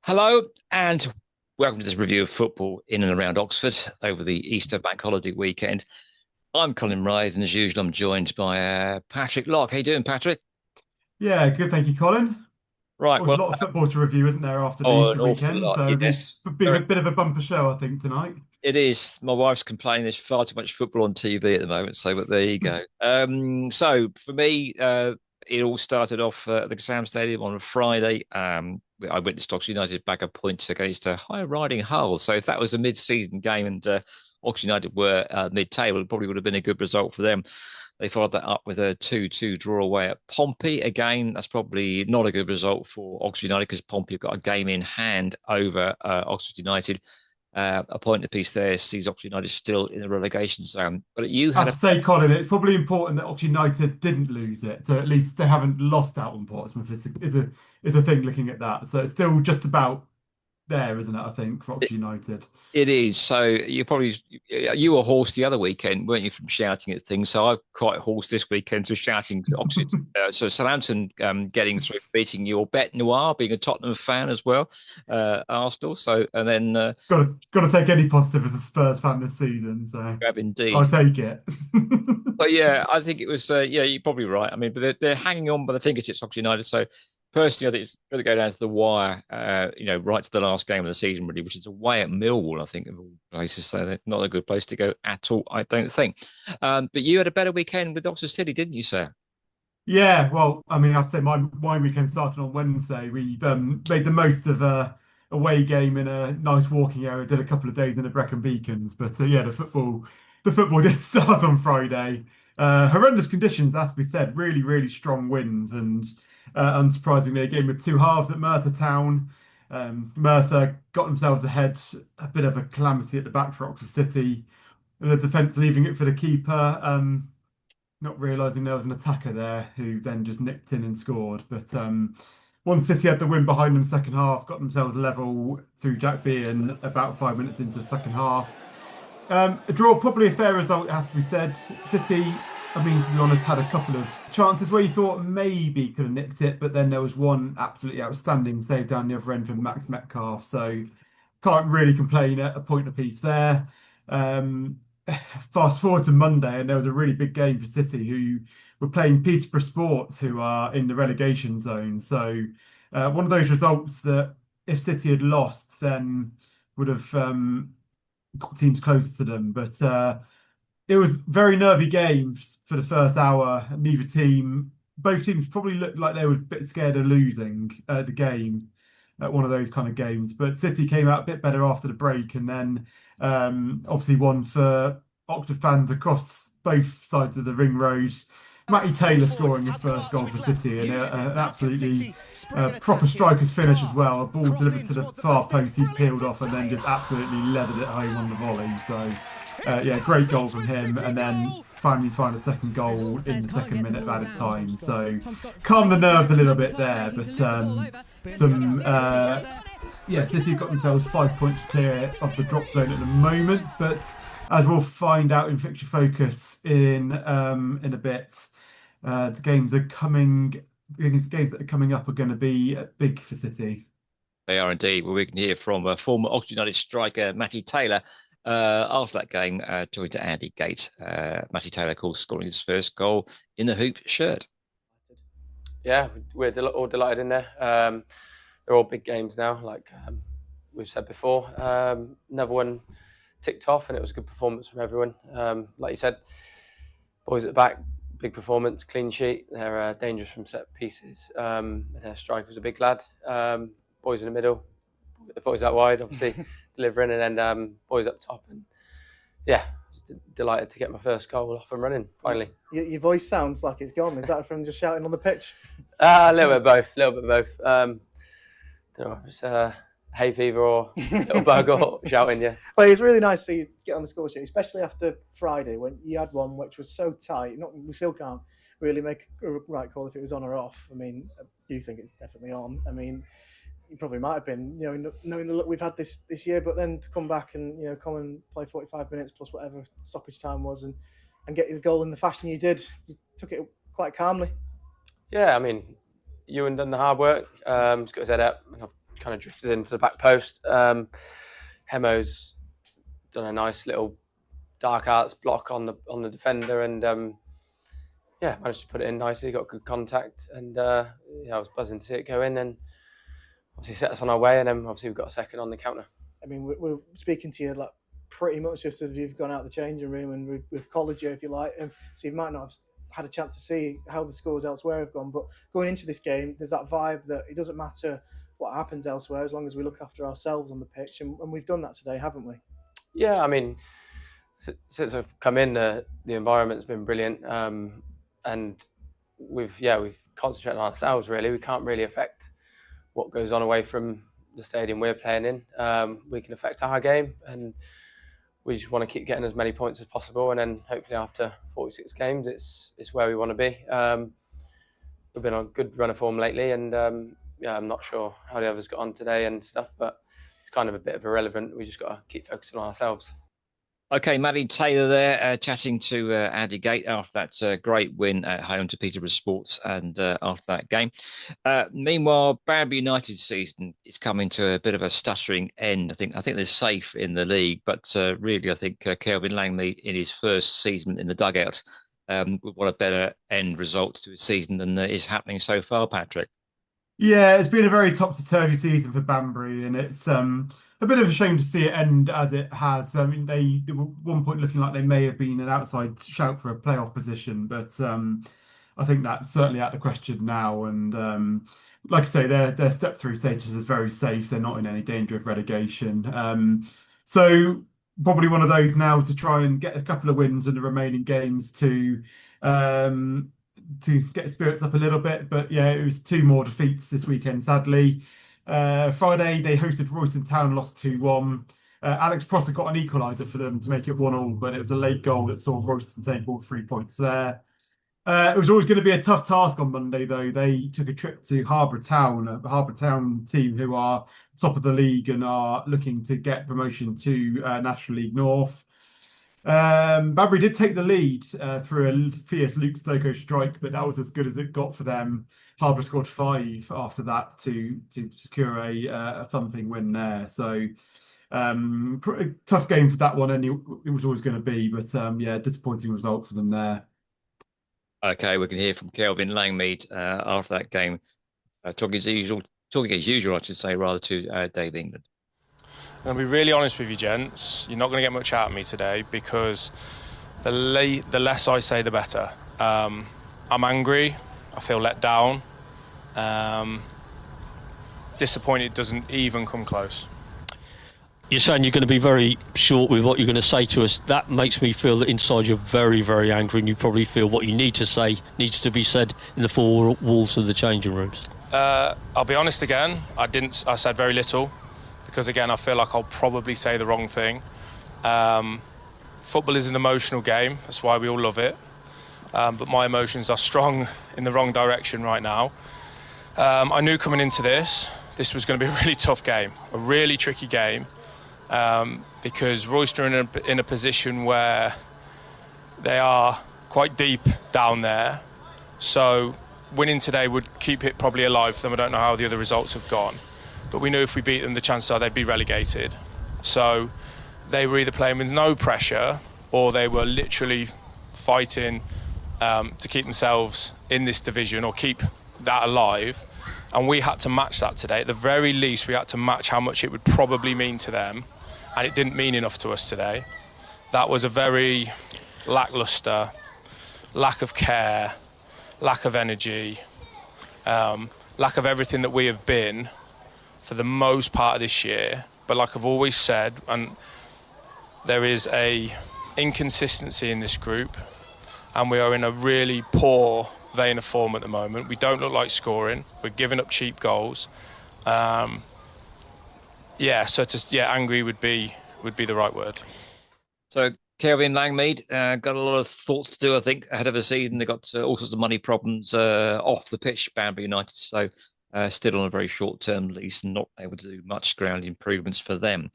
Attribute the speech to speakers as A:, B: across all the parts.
A: Hello and welcome to this review of football in and around Oxford over the Easter bank holiday weekend. I'm Colin Wright, and as usual, I'm joined by Patrick Locke. How you doing, Patrick?
B: Yeah, good. Thank you, Colin.
A: Right,
B: Always
A: well,
B: a lot of football to review, isn't there, after the
A: an
B: Easter
A: awful
B: weekend?
A: lot.
B: So
A: Yes,
B: it'll be a
A: very,
B: bit of a bumper show, I think, tonight.
A: it is. My wife's complaining there's far too much football on TV at the moment. So, but there you go. So for me, it all started off at the Sam Stadium on a Friday. I witnessed Oxford United back a point against a high riding Hull. So if that was a mid-season game and Oxford United were mid-table, it probably would have been a good result for them. They followed that up with a 2-2 draw away at Pompey. Again, that's probably not a good result for Oxford United because Pompey have got a game in hand over Oxford United. A point apiece there sees Oxford United still in the relegation zone. But you
B: I
A: had
B: have
A: a
B: to say, Colin, it's probably important that Oxford United didn't lose it, so at least they haven't lost out on Portsmouth. Is a thing looking at that. So it's still just about there, isn't it? I think for Oxford United.
A: It is. So you were hoarse the other weekend, weren't you, from shouting at things? So I'm quite hoarse this weekend to shouting Oxford. So Southampton getting through, beating your Bet Noir, being a Tottenham fan as well, Arsenal. So and then
B: Got to take any positive as a Spurs fan this season. So
A: Grab
B: I'll
A: indeed.
B: take it.
A: But yeah, I think it was. Yeah, you're probably right. I mean, but they're hanging on by the fingertips, Oxford United. So personally, I think it's going to go down to the wire. Right to the last game of the season, really, which is away at Millwall. I think of all places, so they're not a good place to go at all. I don't think. But you had a better weekend with Oxford City, didn't you, sir?
B: Yeah, well, I mean, I'd say my weekend started on Wednesday. We made the most of a away game in a nice walking area. Did a couple of days in the Brecon Beacons, but yeah, the football did start on Friday. Horrendous conditions, as we said. Really, really strong winds, and unsurprisingly, a game with two halves at Merthyr Town. Merthyr got themselves ahead. A bit of a calamity at the back for Oxford City, and the defence leaving it for the keeper. Not realising there was an attacker there who then just nipped in and scored. But once City had the win behind them second half, got themselves level through Jack Bean about 5 minutes into the second half. A draw, probably a fair result, it has to be said. City, I mean, to be honest, had a couple of chances where you thought maybe could have nicked it, but then there was one absolutely outstanding save down the other end from Max Metcalf. So can't really complain at a point apiece there. Um, Fast forward to Monday, and there was a really big game for City, who were playing Peterborough Sports, who are in the relegation zone. So one of those results that if City had lost, then would have got teams closer to them. But it was very nervy games for the first hour. Both teams probably looked like they were a bit scared of losing the game at one of those kind of games. But City came out a bit better after the break, and then obviously one for Oxford fans across both sides of the ring road. Matty Taylor scoring his first goal for City, and an absolutely proper striker's finish as well. A ball delivered to the far post, he peeled off and then just absolutely leathered it home on the volley. So, yeah, great goal from him. And then finally find a second goal in the second minute of added time. So, calm the nerves a little bit there. But yeah, City have got themselves 5 points clear of the drop zone at the moment. But as we'll find out in fixture focus in a bit, the games are coming. The games that are coming up are going to be big for City.
A: They are indeed. Well, we can hear from former Oxford United striker Matty Taylor after that game, talking to Andy Gate. Matty Taylor, of course, scoring his first goal in the hoop shirt.
C: Yeah, we're all delighted in there. They're all big games now, like we've said before. Another one ticked off, and it was a good performance from everyone. Like you said, boys at the back, big performance, clean sheet. They're dangerous from set pieces. Their striker was a big lad. Boys in the middle, boys out wide, obviously delivering, and then boys up top. And yeah, just delighted to get my first goal off and running finally.
D: Your voice sounds like it's gone. Is that from just shouting on the pitch?
C: A little bit of both. Don't know if it's hay fever or little bug or shouting. Yeah.
D: Well, it's really nice to see you get on the score sheet, especially after Friday when you had one which was so tight. We still can't really make a right call if it was on or off. I mean, you think it's definitely on. I mean, you probably might have been, knowing the look we've had this year, but then to come back and come and play 45 minutes plus whatever stoppage time was, and get the goal in the fashion you did, you took it quite calmly.
C: Yeah, I mean, Ewan done the hard work. He's got his head up, and I've kind of drifted into the back post. Hemo's done a nice little dark arts block on the defender, and managed to put it in nicely. Got good contact, and I was buzzing to see it go in, and obviously set us on our way. And then obviously we've got a second on the counter.
D: I mean, we're speaking to you like pretty much just as you've gone out the changing room, and we've collared you, if you like, so you might not have had a chance to see how the scores elsewhere have gone. But going into this game, there's that vibe that it doesn't matter what happens elsewhere as long as we look after ourselves on the pitch, and we've done that today, haven't we?
C: Yeah, I mean, since I've come in, the environment's been brilliant, and we've concentrated on ourselves. Really, we can't really affect what goes on away from the stadium we're playing in. We can affect our game, and we just want to keep getting as many points as possible. And then hopefully after 46 games, it's where we want to be. We've been on a good run of form lately, and I'm not sure how the others got on today and stuff, but it's kind of a bit of irrelevant. We just got to keep focusing on ourselves.
A: Okay, Matty Taylor there, chatting to Andy Gate after that great win at home to Peterborough Sports, and after that game. Meanwhile, Banbury United's season is coming to a bit of a stuttering end. I think they're safe in the league, but really, I think Kelvin Langmead in his first season in the dugout would want a better end result to his season than is happening so far, Patrick.
B: Yeah, it's been a very topsy-turvy season for Banbury, and it's a bit of a shame to see it end as it has. I mean, they were at one point looking like they may have been an outside shout for a playoff position, but I think that's certainly out of the question now. And like I say, their step through status is very safe. They're not in any danger of relegation. So probably one of those now to try and get a couple of wins in the remaining games to get spirits up a little bit. But yeah, it was 2 more defeats this weekend, sadly. Friday, they hosted Royston Town, lost 2-1. Alex Prosser got an equaliser for them to make it 1-1, but it was a late goal that saw Royston take all 3 points there. It was always going to be a tough task on Monday, though. They took a trip to Harbour Town, a Harbour Town team who are top of the league and are looking to get promotion to National League North. Banbury did take the lead through a fierce Luke Stoko strike, but that was as good as it got for them. Harbour scored 5 after that to secure a thumping win there. So pretty tough game for that one, and it was always going to be. But disappointing result for them there.
A: Okay, we can hear from Kelvin Langmead after that game, talking as usual, I should say, rather, to Dave England.
E: I'm going to be really honest with you, gents. You're not going to get much out of me today because the less I say, the better. I'm angry. I feel let down. Disappointed doesn't even come close.
F: You're saying you're going to be very short with what you're going to say to us. That makes me feel that inside you're very, very angry, and you probably feel what you need to say needs to be said in the 4 walls of the changing rooms.
E: I'll be honest again. I said very little because, again, I feel like I'll probably say the wrong thing. Football is an emotional game. That's why we all love it. But my emotions are strong in the wrong direction right now. I knew coming into this was going to be a really tough game, a really tricky game. Because Royston are in a position where they are quite deep down there. So winning today would keep it probably alive for them. I don't know how the other results have gone. But we knew if we beat them, the chances are they'd be relegated. So they were either playing with no pressure or they were literally fighting to keep themselves in this division or keep that alive. And we had to match that today. At the very least, we had to match how much it would probably mean to them. And it didn't mean enough to us today. That was a very lacklustre, lack of care, lack of energy, lack of everything that we have been for the most part of this year. But like I've always said, and there is a inconsistency in this group, and we are in a really poor vein of form at the moment. We don't look like scoring. We're giving up cheap goals. Angry would be the right word.
A: So Kelvin Langmead got a lot of thoughts to do, I think, ahead of the season. They got all sorts of money problems off the pitch, Banbury United, so still on a very short-term lease and not able to do much ground improvements for them.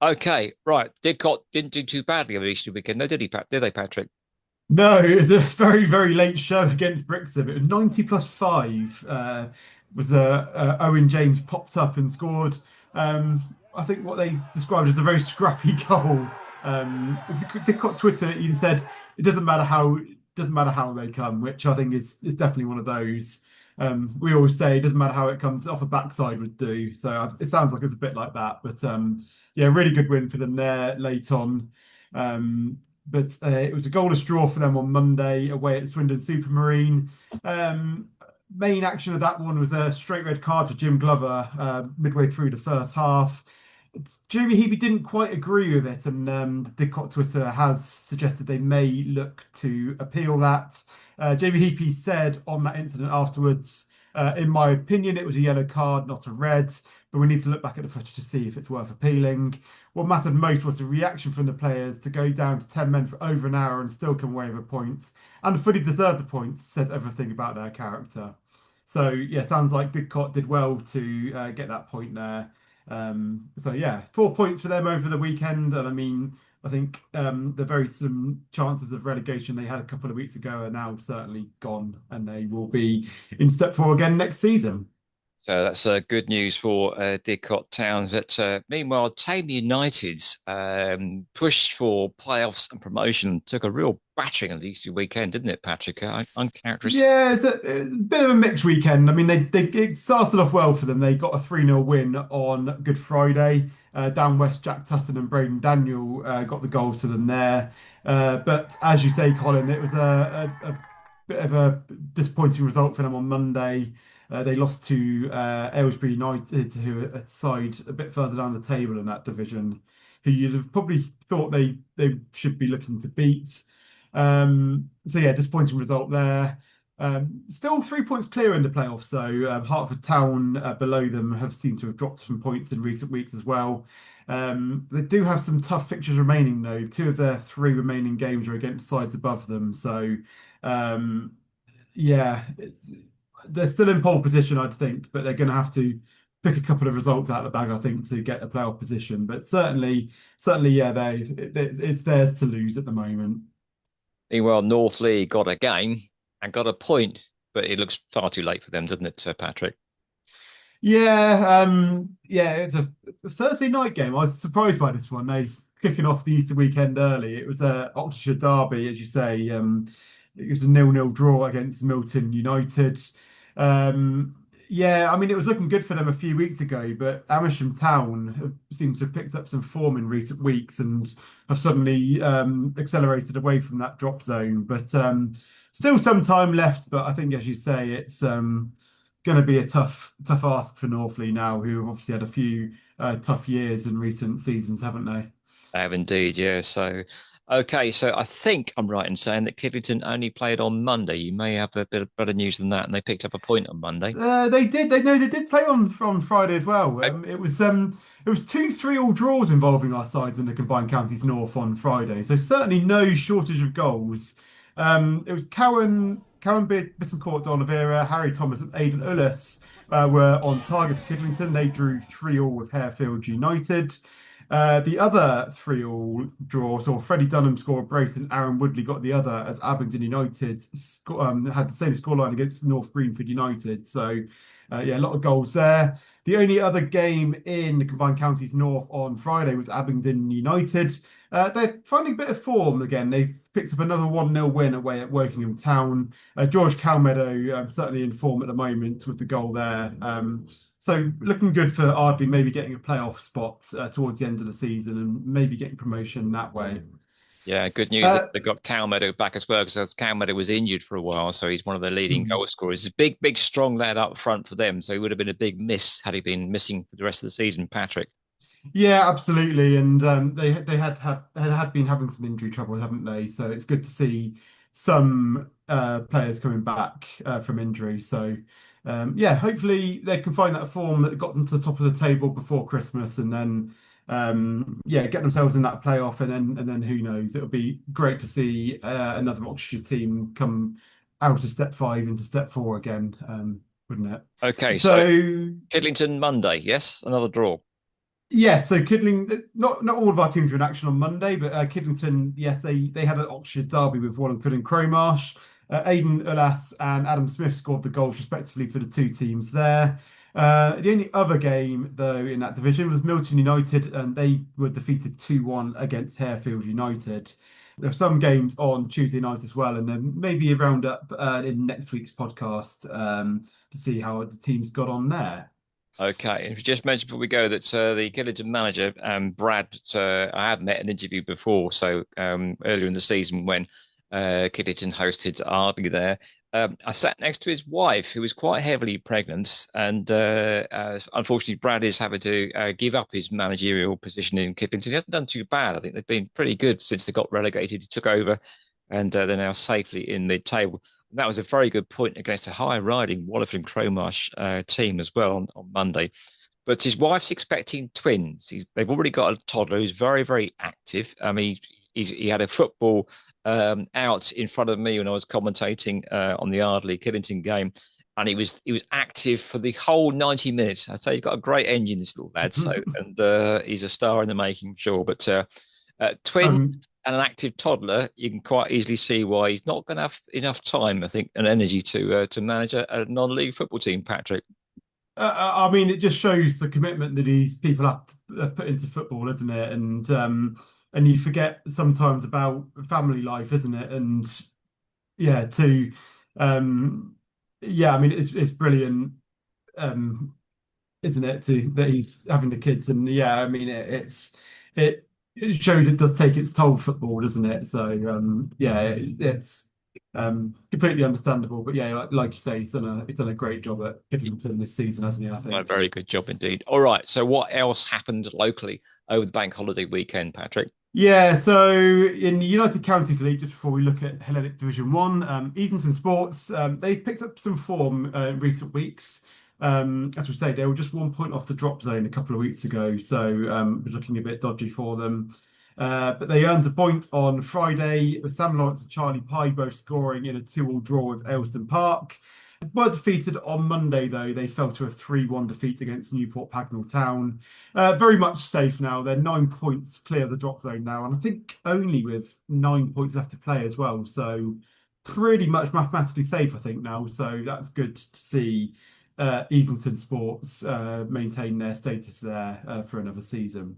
A: Okay, right. Didcot didn't do too badly over the Easter weekend, though, did they, Patrick?
B: No, it was a very, very late show against Brixham. It was 90+5. was Owen James popped up and scored. I think what they described as a very scrappy goal. The Twitter even said it doesn't matter how they come, which I think is definitely one of those. We always say it doesn't matter how it comes, off a backside would do. So it sounds like it's a bit like that. But yeah, really good win for them there late on. But it was a goalless draw for them on Monday away at Swindon Supermarine. Main action of that one was a straight red card for Jim Glover midway through the first half. Jamie Heapy didn't quite agree with it, and the Didcot Twitter has suggested they may look to appeal that. Jamie Heapy said on that incident afterwards, in my opinion, it was a yellow card, not a red, but we need to look back at the footage to see if it's worth appealing. What mattered most was the reaction from the players to go down to 10 men for over an hour and still come away with a point, and fully deserve the point, says everything about their character. So, yeah, sounds like Didcot did well to get that point there. So yeah, 4 points for them over the weekend, and I mean, I think the very slim chances of relegation they had a couple of weeks ago are now certainly gone, and they will be in step four again next season.
A: So that's good news for Didcot Town. But meanwhile, Thame United pushed for playoffs and promotion. Took a real battering at the Easter weekend, didn't it, Patrick? Uncharacteristic.
B: Yeah, it's a bit of a mixed weekend. I mean, it started off well for them. They got a 3-0 win on Good Friday. Down West, Jack Tutton and Braden Daniel got the goals to them there. But as you say, Colin, it was a bit of a disappointing result for them on Monday. They lost to Aylesbury United, who are a side a bit further down the table in that division, who you'd have probably thought they should be looking to beat. So yeah, disappointing result there. Still 3 points clear in the playoffs, so Hertford Town below them have seemed to have dropped some points in recent weeks as well. They do have some tough fixtures remaining though. 2 of their 3 remaining games are against sides above them, so yeah, they're still in pole position, I'd think, but they're going to have to pick a couple of results out of the bag, I think, to get a playoff position. But certainly, yeah, it's theirs to lose at the moment.
A: Meanwhile, North Lee got a game and got a point, but it looks far too late for them, doesn't it, Patrick?
B: Yeah, it's a Thursday night game. I was surprised by this one. They kicking off the Easter weekend early. It was a Oxfordshire derby, as you say. It was a 0-0 draw against Milton United. Yeah, I mean, it was looking good for them a few weeks ago, but Amersham Town seems to have picked up some form in recent weeks and have suddenly accelerated away from that drop zone. But still some time left. But I think, as you say, it's going to be a tough ask for Northley now, who have obviously had a few tough years in recent seasons, haven't they?
A: They have indeed, yeah. So, okay, so I think I'm right in saying that Kidlington only played on Monday. You may have a bit of better news than that, and they picked up a point on Monday.
B: They did. They did play on Friday as well. It was 2-3 draws involving our sides in the Combined Counties North on Friday. So certainly no shortage of goals. It was Cowan Bittencourt de Oliveira, Harry Thomas, and Aidan Ullis were on target for Kidlington. They drew 3-3 with Harefield United. The other 3-3 draws, or Freddie Dunham scored a brace and Aaron Woodley got the other, as Abingdon United had the same scoreline against North Greenford United. So, yeah, a lot of goals there. The only other game in the Combined Counties North on Friday was Abingdon United. They're finding a bit of form again. They've picked up another 1-0 win away at Wokingham Town. George Calmedo certainly in form at the moment with the goal there. So looking good for Ardley, maybe getting a playoff spot towards the end of the season and maybe getting promotion that way.
A: Yeah, good news that they got Calmedo back as well, because Calmedo was injured for a while, so he's one of the leading goal scorers. He's a big, strong lad up front for them, so he would have been a big miss had he been missing for the rest of the season, Patrick.
B: Yeah, absolutely, and they had been having some injury trouble, haven't they? So it's good to see some players coming back from injury. So yeah, hopefully they can find that form that got them to the top of the table before Christmas, and then yeah, get themselves in that playoff, and then who knows? It'll be great to see another Oxfordshire team come out of step 5 into step 4 again, wouldn't it?
A: Okay, so Kidlington Monday, yes, another draw.
B: Yeah, so Kidling, not all of our teams were in action on Monday, but Kidlington, yes, they had an Oxfordshire derby with Wallingford and Crowmarsh. Aidan Ulas and Adam Smith scored the goals respectively for the two teams there. The only other game, though, in that division was Milton United, and they were defeated 2-1 against Harefield United. There are some games on Tuesday night as well, and then maybe a roundup in next week's podcast to see how the teams got on there.
A: Okay, and we just mentioned before we go that the Killington manager, Brad, I had met an interview before, so earlier in the season when Killington hosted Ardley there. I sat next to his wife, who was quite heavily pregnant, and unfortunately, Brad is having to give up his managerial position in Killington. He hasn't done too bad. I think they've been pretty good since they got relegated. He took over, and they're now safely in mid-table. That was a very good point against a high-riding Wallingford and Cromarsh team as well on Monday. But his wife's expecting twins. They've already got a toddler who's very, very active. I mean, he had a football out in front of me when I was commentating on the Ardley Killington game, and he was active for the whole 90 minutes. I'd say he's got a great engine, this little lad. So, and he's a star in the making, sure. But twins and an active toddler, you can quite easily see why he's not going to have enough time, I think, and energy to manage a non-league football team, Patrick.
B: I mean, it just shows the commitment that these people have to put into football, isn't it? And you forget sometimes about family life, isn't it? And yeah, I mean, it's brilliant, isn't it? That he's having the kids, and yeah, I mean, it shows it does take its toll, football, doesn't it? So it's completely understandable. But yeah, like you say, he's done a great job at Kidlington this season, hasn't he? I think
A: a very good job indeed. All right, so what else happened locally over the bank holiday weekend, Patrick?
B: Yeah, so in the United Counties League, just before we look at Hellenic Division 1, Easington Sports, they've picked up some form in recent weeks. As we say, they were just 1 point off the drop zone a couple of weeks ago, so it was looking a bit dodgy for them. But they earned a point on Friday with Sam Lawrence and Charlie Pye both scoring in a 2-2 draw with Ayleston Park. Were defeated on Monday, though. They fell to a 3-1 defeat against Newport Pagnell Town. Very much safe now. They're 9 points clear of the drop zone now, and I think only with 9 points left to play as well. So pretty much mathematically safe, I think, now. So that's good to see Easington Sports maintain their status there for another season.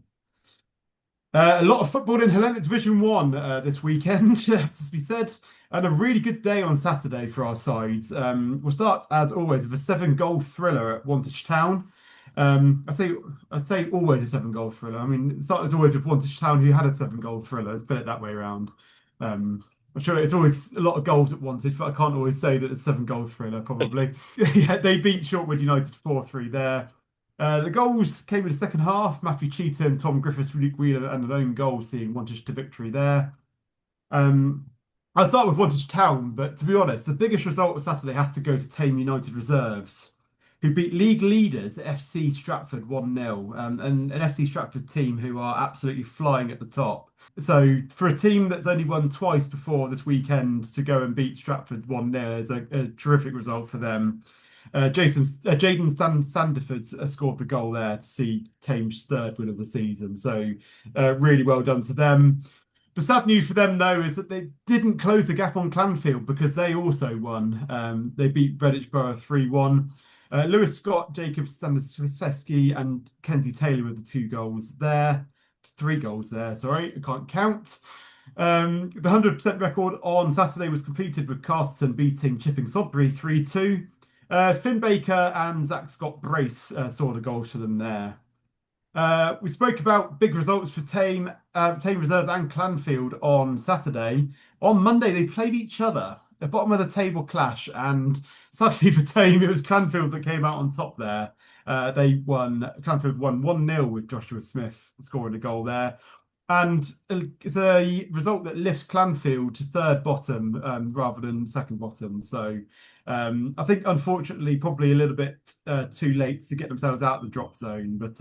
B: A lot of football in Hellenic Division 1 this weekend, has to be said, and a really good day on Saturday for our sides. We'll start, as always, with a 7-goal thriller at Wantage Town. I'd say always a 7-goal thriller. I mean, it started as always with Wantage Town, who had a 7-goal thriller. Let's put it that way around. I'm sure it's always a lot of goals at Wantage, but I can't always say that it's a 7-goal thriller, probably. Yeah, they beat Shortwood United 4-3 there. The goals came in the second half. Matthew Cheetham, Tom Griffiths, Luke Wheeler, and an own goal, seeing Wantage to victory there. I'll start with Wantage Town, but to be honest, the biggest result of Saturday has to go to Thame United reserves, who beat league leaders FC Stratford 1-0, and an FC Stratford team who are absolutely flying at the top. So for a team that's only won twice before this weekend to go and beat Stratford 1-0 is a terrific result for them. Jaden Sandiford scored the goal there to see Thames' third win of the season. So really well done to them. The sad news for them, though, is that they didn't close the gap on Clanfield because they also won. They beat Greenwich Borough 3-1. Lewis Scott, Jacob Stanislavski and Kenzie Taylor with the 2 goals there. 3 goals there, sorry, I can't count. The 100% record on Saturday was completed with Casterton beating Chipping Sodbury 3-2. Finn Baker and Zach Scott Brace saw the goals for them there. We spoke about big results for Thame Reserves and Clanfield on Saturday. On Monday, they played each other, the bottom of the table clash, and sadly for Thame, it was Clanfield that came out on top there. Clanfield won 1-0 with Joshua Smith scoring a goal there. And it's a result that lifts Clanfield to third bottom rather than second bottom. So I think, unfortunately, probably a little bit too late to get themselves out of the drop zone, but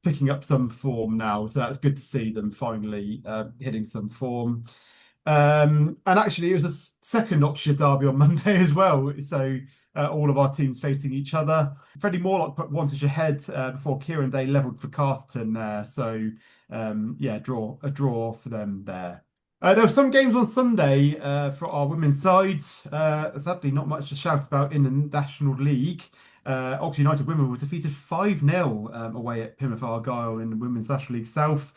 B: picking up some form now. So that's good to see them finally hitting some form. And actually, it was a second Oxfordshire derby on Monday as well. So all of our teams facing each other. Freddie Morlock put Wantage ahead before Kieran Day levelled for Casterton there. So a draw for them there. There were some games on Sunday for our women's sides. Sadly, not much to shout about in the National League. Oxford United women were defeated 5-0 away at Plymouth Argyle in the Women's National League South.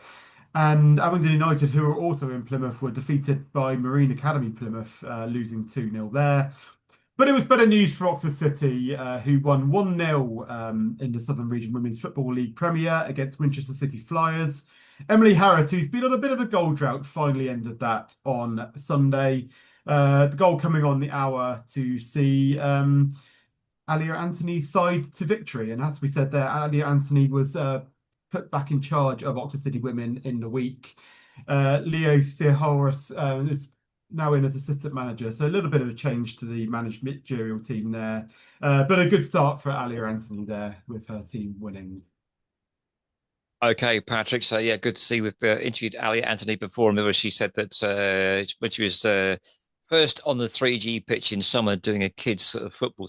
B: And Abingdon United, who are also in Plymouth, were defeated by Marine Academy Plymouth, losing 2-0 there. But it was better news for Oxford City, who won 1-0 in the Southern Region Women's Football League Premier against Winchester City Flyers. Emily Harris, who's been on a bit of a goal drought, finally ended that on Sunday. The goal coming on the hour to see Alia Anthony's side to victory. And as we said there, Alia Anthony was put back in charge of Oxford City Women in the week. Leo Theohorus is now in as assistant manager, so a little bit of a change to the managerial team there. But a good start for Alia Anthony there with her team winning.
A: Okay, Patrick. So yeah, good to see. We've interviewed Ali Anthony before. Remember, she said that when she was first on the 3G pitch in summer doing a kids sort of football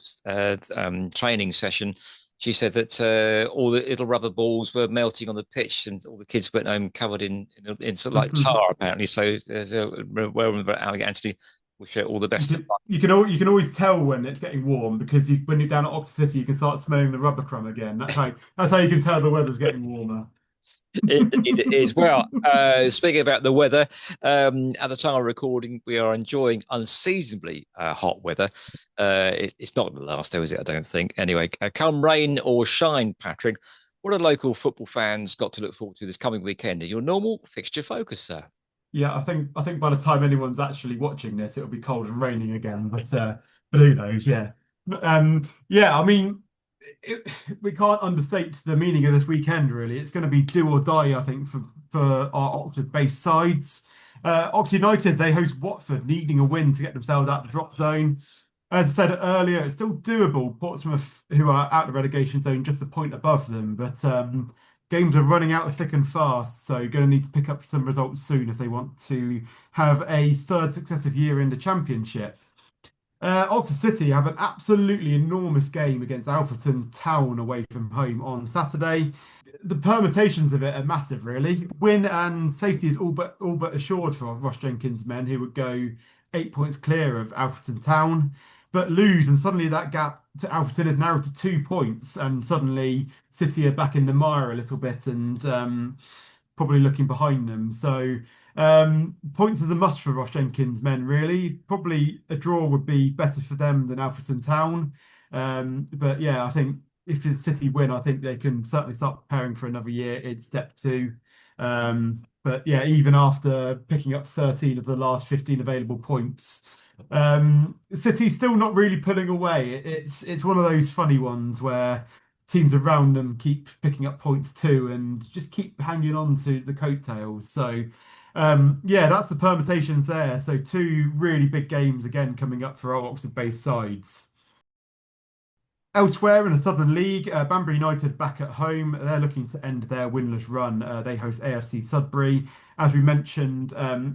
A: training session, she said that all the little rubber balls were melting on the pitch, and all the kids went home covered in sort of like tar, apparently. So well, remember Ali Anthony. Wish her all the best.
B: You can always tell when it's getting warm because when you're down at Oxford City, you can start smelling the rubber crumb again. That's how you can tell the weather's getting warmer.
A: It is. Well, speaking about the weather, at the time of recording, we are enjoying unseasonably hot weather. It's not going to last, though, is it? I don't think. Anyway, come rain or shine, Patrick, what have local football fans got to look forward to this coming weekend? Your normal fixture focus, sir.
B: Yeah, I think by the time anyone's actually watching this, it'll be cold and raining again. But who knows? Yeah, yeah. I mean, we can't understate the meaning of this weekend. Really, it's going to be do or die. I think for our Oxford-based sides. Oxford United, they host Watford, needing a win to get themselves out of the drop zone. As I said earlier, it's still doable. Portsmouth, who are out of the relegation zone, just a point above them, but games are running out thick and fast, so going to need to pick up some results soon if they want to have a third successive year in the Championship. Oxford City have an absolutely enormous game against Alfreton Town away from home on Saturday. The permutations of it are massive, really. Win and safety is all but assured for Ross Jenkins' men, who would go 8 points clear of Alfreton Town, but lose, and suddenly that gap to Alfreton is narrowed to 2 points, and suddenly City are back in the mire a little bit and probably looking behind them. So points is a must for Ross Jenkins' men, really. Probably a draw would be better for them than Alfreton Town. But yeah, I think if the City win, I think they can certainly start preparing for another year in Step 2. But yeah, even after picking up 13 of the last 15 available points, City's still not really pulling away. It's one of those funny ones where teams around them keep picking up points too and just keep hanging on to the coattails. So yeah, that's the permutations there. So 2 really big games again coming up for our Oxford-based sides. Elsewhere in the Southern League, Banbury United back at home. They're looking to end their winless run. They host AFC Sudbury. As we mentioned,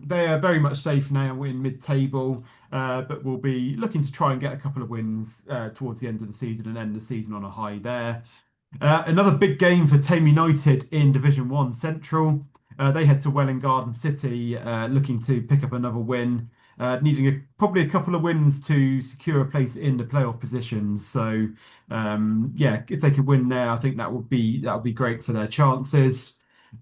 B: they are very much safe now in mid-table, but will be looking to try and get a couple of wins towards the end of the season and end the season on a high there. Another big game for Thame United in Division 1 Central. They head to Welwyn Garden City, looking to pick up another win. Needing probably a couple of wins to secure a place in the playoff positions. So yeah, if they could win there, I think that would be great for their chances.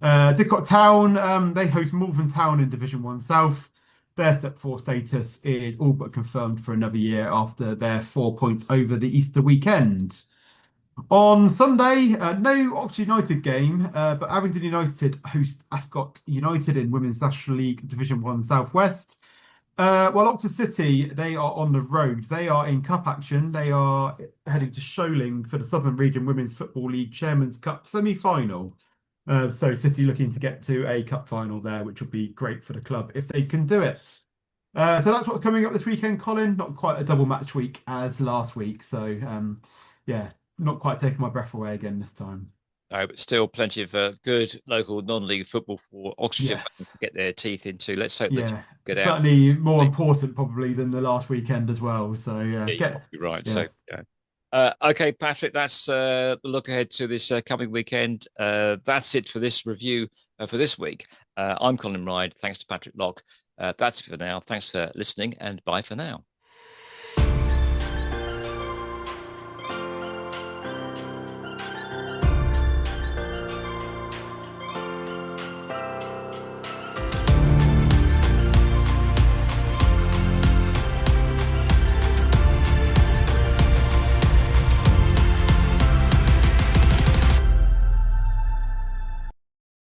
B: Didcot Town, they host Malvern Town in Division 1 South. Their Step 4 status is all but confirmed for another year after their 4 points over the Easter weekend. On Sunday, no Oxford United game, but Abingdon United host Ascot United in Women's National League Division 1 Southwest. Well, Oxford City, they are on the road. They are in cup action. They are heading to Sholing for the Southern Region Women's Football League Chairman's Cup semi-final. So City looking to get to a cup final there, which would be great for the club if they can do it. So that's what's coming up this weekend, Colin. Not quite a double match week as last week. So yeah, not quite taking my breath away again this time.
A: No, but still plenty of good local non-league football for Oxfordshire fans to get their teeth into. Let's hope
B: yeah,
A: get
B: certainly more important probably than the last weekend as well. So
A: yeah, you're right.
B: Yeah.
A: So yeah. Okay, Patrick, that's the look ahead to this coming weekend. That's it for this review for this week. I'm Colin Ride. Thanks to Patrick Locke. That's it for now. Thanks for listening, and bye for now.